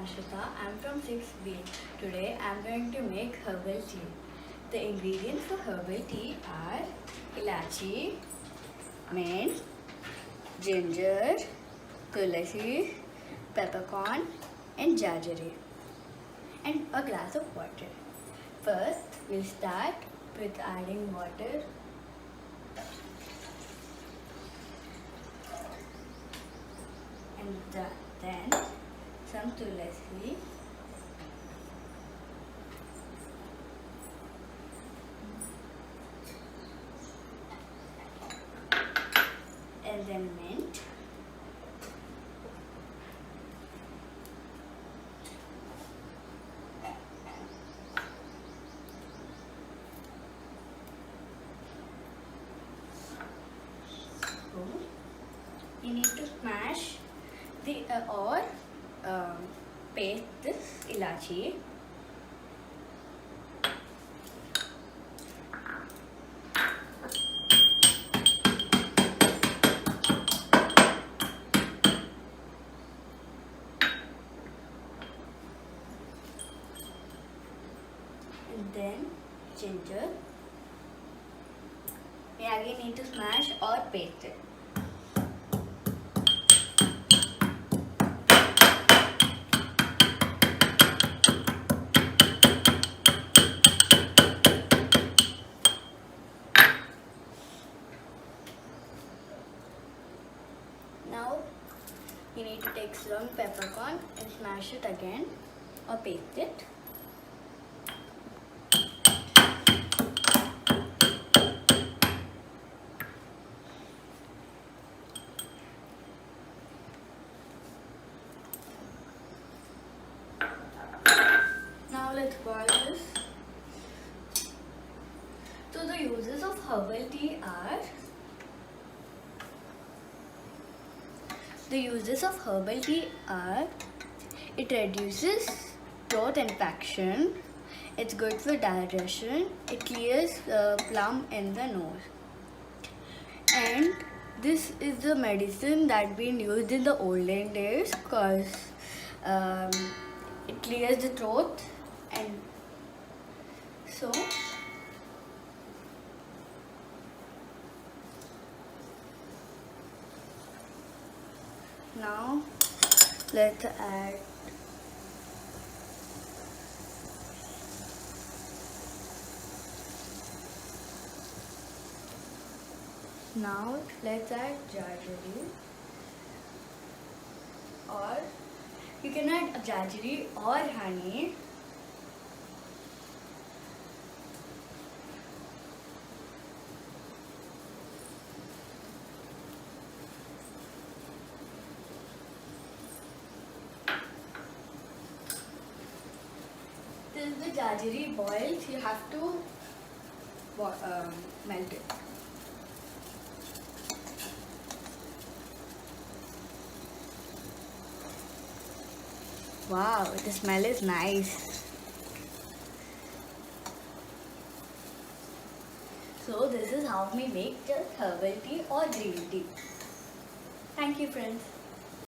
Anshitha. I'm from 6B. Today I'm going to make herbal tea. The ingredients for herbal tea are ilachi, mint, ginger, tulasi, peppercorn and jaggery and a glass of water. First we'll start with adding water. And then some tulasi, and then mint, so you need to smash the or paste this ilachi. And then ginger. We again need to smash or paste it. Now you need to take some peppercorn and smash it again or paste it. Now let's boil this. So the uses of herbal tea are it reduces throat infection, it's good for digestion, it clears plum in the nose, and this is the medicine that been used in the olden days because it clears the throat. And so now let's add jaggery, or you can add jaggery or honey. Till the jaggery boils, you have to melt it. Wow, the smell is nice. So this is how we make just herbal tea or green tea. Thank you, friends.